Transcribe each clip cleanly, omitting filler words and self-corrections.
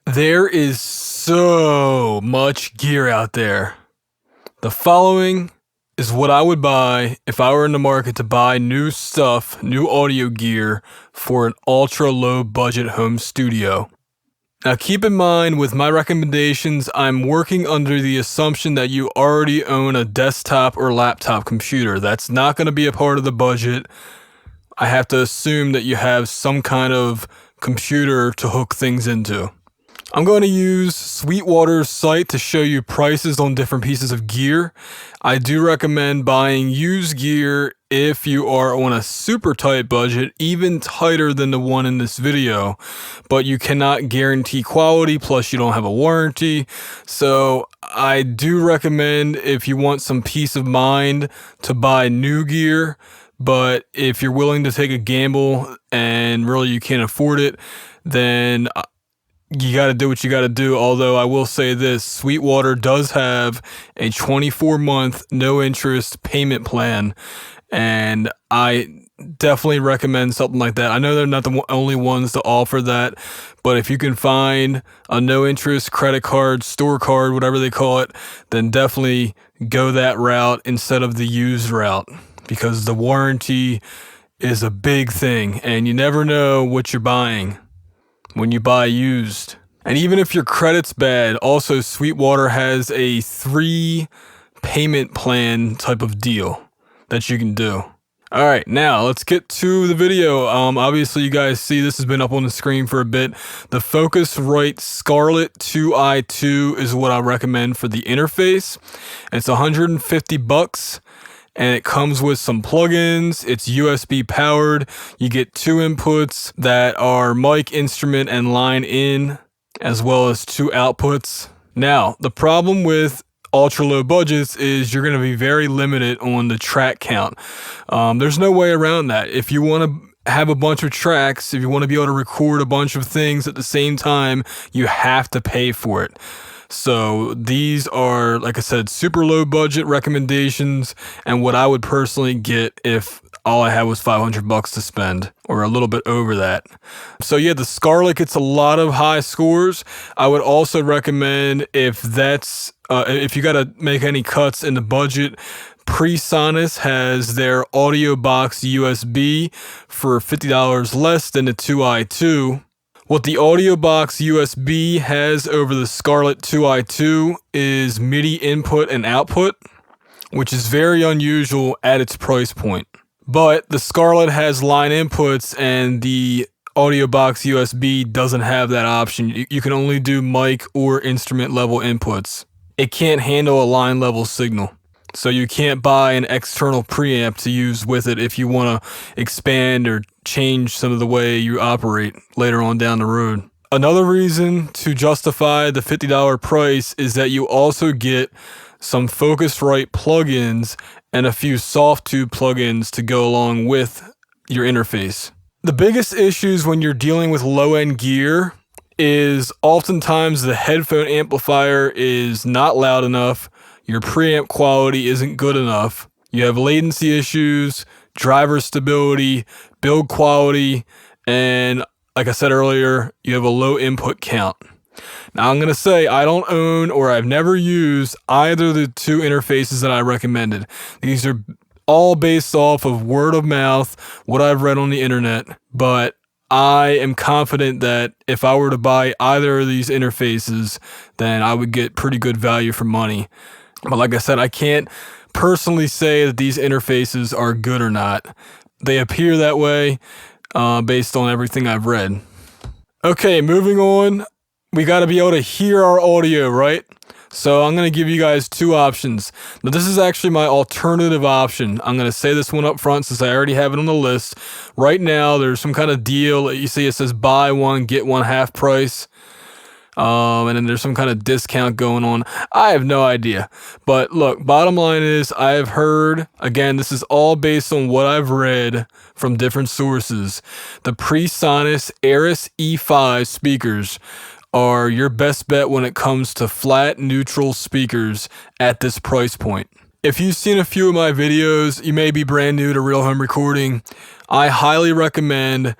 There is so much gear out there. The following is what I would buy if I were in the market to buy new stuff, new audio gear for an ultra low budget home studio. Now keep in mind with my recommendations, I'm working under the assumption that you already own a desktop or laptop computer. That's not going to be a part of the budget. I have to assume that you have some kind of computer to hook things into. I'm going to use Sweetwater's site to show you prices on different pieces of gear. I do recommend buying used gear if you are on a super tight budget, even tighter than the one in this video, but you cannot guarantee quality, plus you don't have a warranty. So I do recommend, if you want some peace of mind, to buy new gear, but if you're willing to take a gamble and really you can't afford it, then you got to do what you got to do. Although I will say this, Sweetwater does have a 24-month no interest payment plan, and I definitely recommend something like that. I know they're not the only ones to offer that, but if you can find a no interest credit card, store card, whatever they call it, then definitely go that route instead of the used route, because the warranty is a big thing and you never know what you're buying when you buy used. And even if your credit's bad, also Sweetwater has a 3 payment plan type of deal that you can do. All right, now let's get to the video. Obviously you guys see this has been up on the screen for a bit. The Focusrite Scarlett 2i2 is what I recommend for the interface. It's $150. And it comes with some plugins. It's USB powered. You get 2 inputs that are mic, instrument, and line in, as well as 2 outputs. Now, the problem with ultra low budgets is you're going to be very limited on the track count. There's no way around that. If you want to have a bunch of tracks, if you want to be able to record a bunch of things at the same time, you have to pay for it. So these are, like I said, super low budget recommendations, and what I would personally get if all I had was $500 to spend, or a little bit over that. So yeah, the Scarlett gets a lot of high scores. I would also recommend, if you got to make any cuts in the budget, PreSonus has their audio box USB for $50 less than the 2i2. What the audio box USB has over the Scarlett 2i2 is MIDI input and output, which is very unusual at its price point. But the Scarlett has line inputs and the audio box USB doesn't have that option. You can only do mic or instrument level inputs. It can't handle a line level signal. So you can't buy an external preamp to use with it if you want to expand or change some of the way you operate later on down the road. Another reason to justify the $50 price is that you also get some Focusrite plugins and a few soft tube plugins to go along with your interface. The biggest issues when you're dealing with low-end gear is oftentimes the headphone amplifier is not loud enough. Your preamp quality isn't good enough. You have latency issues, driver stability, build quality, and like I said earlier, you have a low input count. Now I'm going to say I don't own, or I've never used, either of the 2 interfaces that I recommended. These are all based off of word of mouth, what I've read on the internet, but I am confident that if I were to buy either of these interfaces, then I would get pretty good value for money. But like I said, I can't personally say that these interfaces are good or not. They appear that way based on everything I've read. Okay, moving on. We got to be able to hear our audio, right? So I'm going to give you guys 2 options. Now this is actually my alternative option. I'm going to say this one up front since I already have it on the list. Right now there's some kind of deal that you see, it says buy one, get one half price. And then there's some kind of discount going on. I have no idea. But look, bottom line is, I have heard, again, this is all based on what I've read from different sources. The PreSonus Aris E5 speakers are your best bet when it comes to flat neutral speakers at this price point. If you've seen a few of my videos, you may be brand new to Real Home Recording. I highly recommend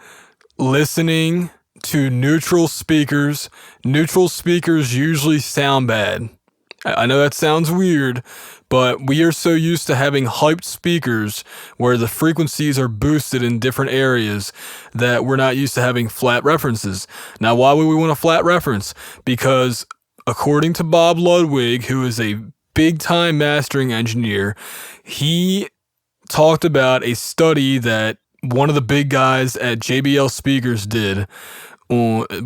listening to neutral speakers. Neutral speakers usually sound bad. I know that sounds weird, but we are so used to having hyped speakers where the frequencies are boosted in different areas that we're not used to having flat references. Now, why would we want a flat reference? Because according to Bob Ludwig, who is a big-time mastering engineer, he talked about a study that one of the big guys at JBL Speakers did.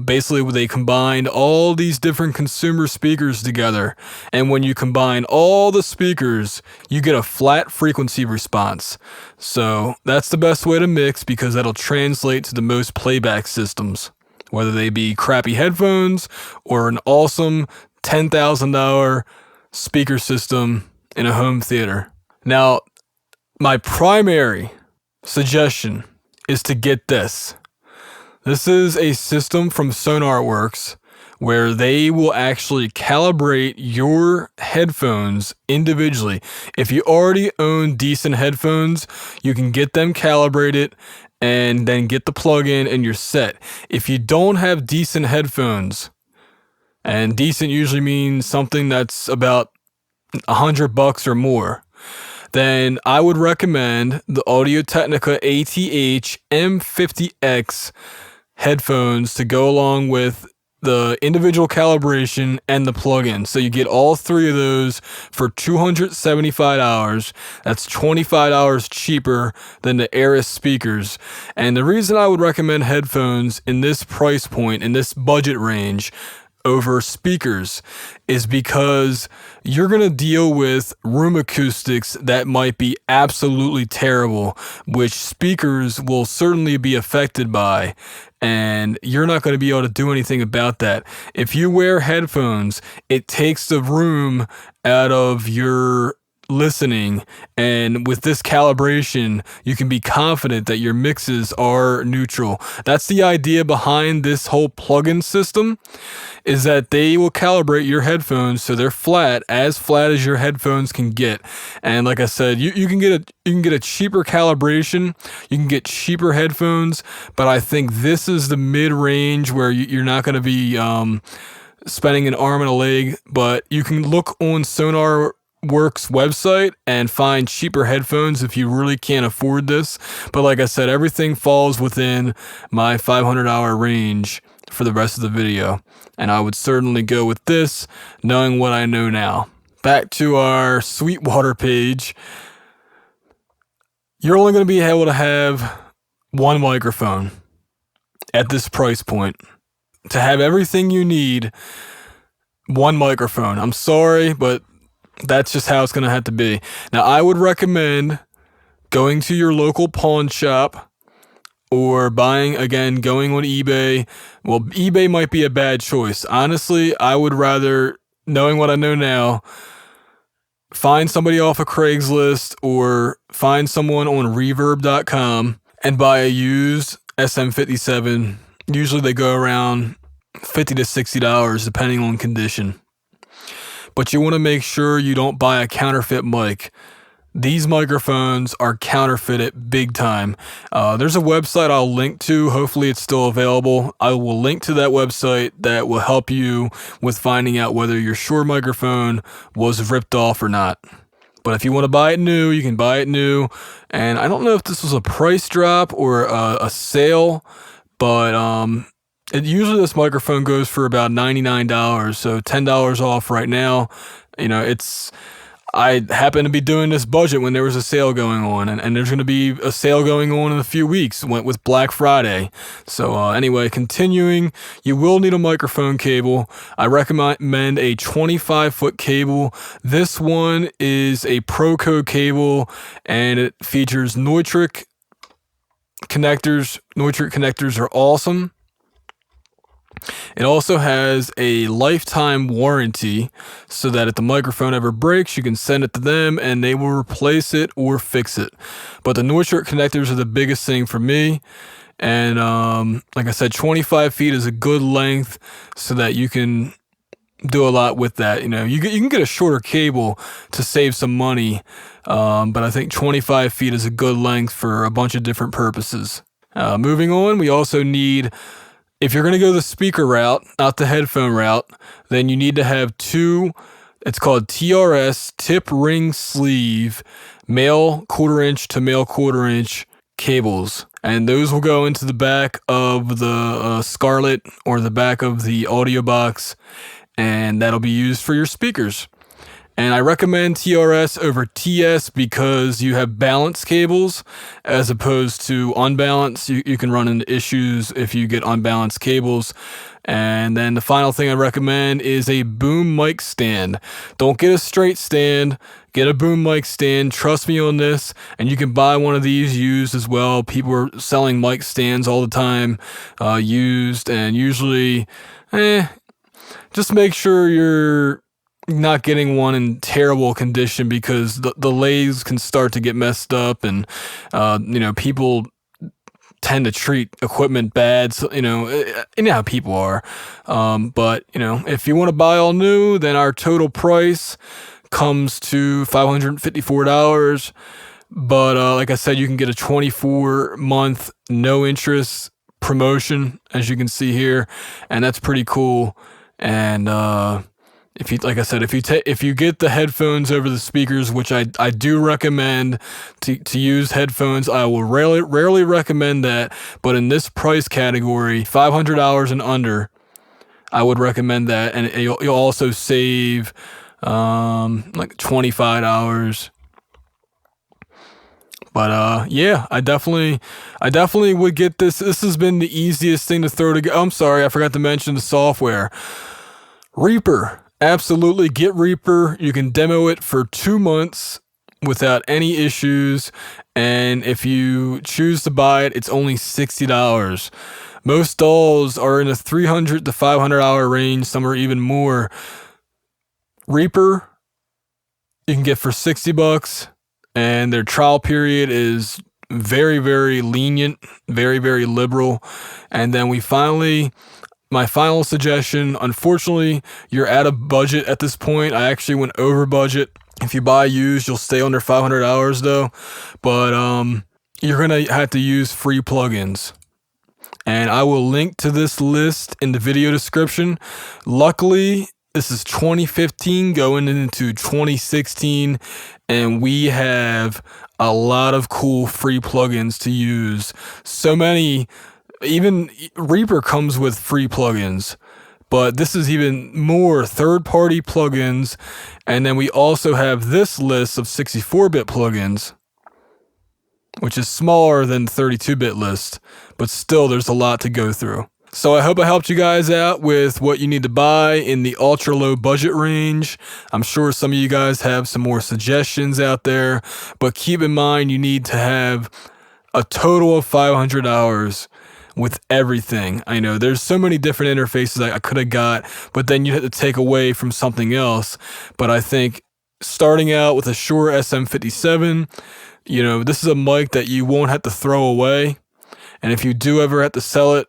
Basically, they combined all these different consumer speakers together, and when you combine all the speakers, you get a flat frequency response. So that's the best way to mix, because that'll translate to the most playback systems, whether they be crappy headphones or an awesome $10,000 speaker system in a home theater. Now, my primary suggestion is to get this. This is a system from SonarWorks where they will actually calibrate your headphones individually. If you already own decent headphones, you can get them calibrated and then get the plug-in and you're set. If you don't have decent headphones, and decent usually means something that's about $100 or more, then I would recommend the Audio-Technica ATH M50X headphones to go along with the individual calibration and the plug-in. So you get all three of those for $275. That's $25 cheaper than the Aris speakers. And the reason I would recommend headphones in this price point, in this budget range, over speakers is because you're going to deal with room acoustics that might be absolutely terrible, which speakers will certainly be affected by, and you're not going to be able to do anything about that. If you wear headphones, it takes the room out of your listening, and with this calibration you can be confident that your mixes are neutral. That's the idea behind this whole plug-in system, is that they will calibrate your headphones so they're flat as your headphones can get. And like I said, you can get a cheaper calibration, you can get cheaper headphones, but I think this is the mid-range where you're not going to be spending an arm and a leg. But you can look on SonarWorks website and find cheaper headphones if you really can't afford this. But like I said, everything falls within my $500 range for the rest of the video, and I would certainly go with this, knowing what I know now. Back to our Sweetwater page. You're only going to be able to have one microphone at this price point. To have everything you need, one microphone. I'm sorry, but that's just how it's going to have to be. Now, I would recommend going to your local pawn shop or going on eBay. Well, eBay might be a bad choice. Honestly, I would rather, knowing what I know now, find somebody off of Craigslist or find someone on Reverb.com and buy a used SM57. Usually they go around $50 to $60 depending on condition. But you want to make sure you don't buy a counterfeit mic. These microphones are counterfeited big time. There's a website I'll link to. Hopefully it's still available. I will link to that website that will help you with finding out whether your Shure microphone was ripped off or not. But if you want to buy it new, you can buy it new. And I don't know if this was a price drop or a sale, but usually this microphone goes for about $99, so $10 off right now. You know, I happen to be doing this budget when there was a sale going on, and there's going to be a sale going on in a few weeks with Black Friday. So anyway, continuing, you will need a microphone cable. I recommend a 25-foot cable. This one is a Proco cable, and it features Neutrik connectors. Neutrik connectors are awesome. It also has a lifetime warranty, so that if the microphone ever breaks, you can send it to them and they will replace it or fix it. But the Neutrik connectors are the biggest thing for me. And like I said, 25 feet is a good length so that you can do a lot with that. You know, you can get a shorter cable to save some money, but I think 25 feet is a good length for a bunch of different purposes. Moving on, we also need If you're going to go the speaker route, not the headphone route, then you need to have two, it's called TRS, tip ring sleeve, male 1/4 inch to male 1/4 inch cables. And those will go into the back of the Scarlett or the back of the audio box, and that'll be used for your speakers. And I recommend TRS over TS because you have balanced cables as opposed to unbalanced. You can run into issues if you get unbalanced cables. And then the final thing I recommend is a boom mic stand. Don't get a straight stand. Get a boom mic stand. Trust me on this. And you can buy one of these used as well. People are selling mic stands all the time, used, and usually, just make sure you're not getting one in terrible condition because the lathes can start to get messed up, and people tend to treat equipment bad. So, you know how people are. But if you want to buy all new, then our total price comes to $554. But like I said, you can get a 24-month no interest promotion, as you can see here, and that's pretty cool. And if you, like I said, if you get the headphones over the speakers, which I do recommend to use headphones, I will rarely recommend that, but in this price category, $500 and under, I would recommend that, and you'll also save like $25. But yeah, I definitely would get this. This has been the easiest thing to throw together. Oh, I'm sorry, I forgot to mention the software. Reaper. Absolutely, get Reaper. You can demo it for 2 months without any issues, and if you choose to buy it, it's only $60. Most dolls are in the $300 to $500 range. Some are even more. Reaper, you can get for $60, and their trial period is very, very lenient, very, very liberal. And then my final suggestion, unfortunately, you're out of budget at this point. I actually went over budget. If you buy used, you'll stay under $500 though. But you're going to have to use free plugins. And I will link to this list in the video description. Luckily, this is 2015 going into 2016, and we have a lot of cool free plugins to use. So many. Even Reaper comes with free plugins, but this is even more third-party plugins. And then we also have this list of 64-bit plugins, which is smaller than the 32-bit list, but still there's a lot to go through. So I hope I helped you guys out with what you need to buy in the ultra low budget range. I'm sure some of you guys have some more suggestions out there, but keep in mind you need to have a total of $500 with everything. I know there's so many different interfaces I could have got, but then you had to take away from something else. But I think starting out with a Shure SM57, this is a mic that you won't have to throw away. And if you do ever have to sell it,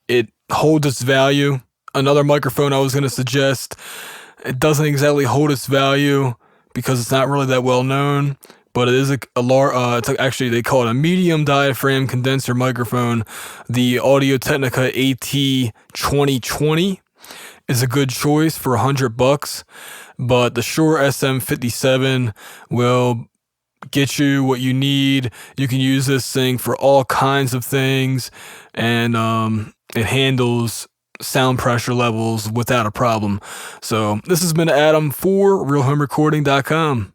it holds its value. Another microphone I was going to suggest, it doesn't exactly hold its value because it's not really that well known, but it is actually they call it a medium diaphragm condenser microphone. The Audio-Technica AT2020 is a good choice for $100, but the Shure SM57 will get you what you need. You can use this thing for all kinds of things, and it handles sound pressure levels without a problem. So this has been Adam for RealHomeRecording.com.